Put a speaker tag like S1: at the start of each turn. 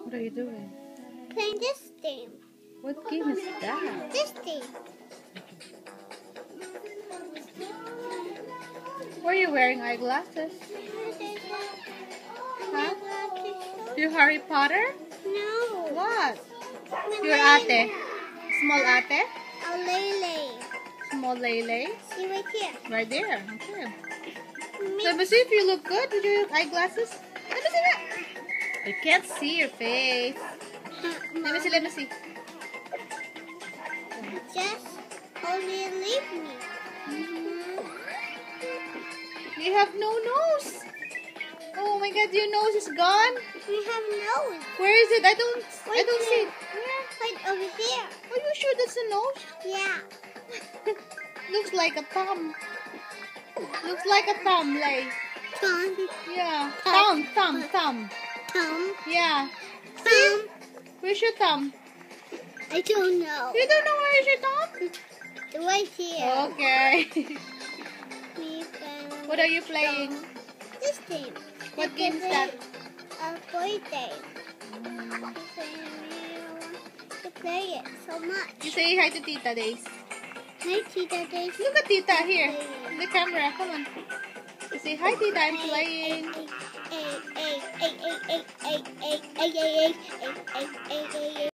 S1: What are you doing?
S2: Playing this game.
S1: What game is that?
S2: This game.
S1: Why are you wearing eyeglasses? Huh? You Harry Potter?
S2: No.
S1: What? Your
S2: Malay.
S1: ate? Small ate?
S2: A Lele.
S1: Small Lele?
S2: See right here.
S1: Right there. Okay.
S2: Me-
S1: Let me see if you look good with your eyeglasses. Let me see that. I can't see your face. Let me see, let me see.
S2: Just only leave me.
S1: You have no nose. Oh my god, your nose is gone.
S2: We have nose.
S1: Where is it? I don't see it.
S2: Right over there.
S1: Are you sure that's a nose?
S2: Yeah.
S1: Looks like a thumb. Looks like a thumb, like.
S2: Thumb.
S1: Yeah. Thumb.
S2: Thumb.
S1: Yeah.
S2: Thumb.
S1: Where's your thumb?
S2: I don't know.
S1: You don't know where's your thumb?
S2: Right here.
S1: Okay. What are you playing?
S2: This game.
S1: What game is that?
S2: A boy game. To play it so much.
S1: You say hi to Tita Days.
S2: Hi, Tita Daisy.
S1: Look at Tita here. In the camera. Come on. You say hi, Tita. I'm playing.
S2: Hey, hey, hey, hey, hey, hey, hey, hey, hey, hey, hey, hey, hey, hey, hey.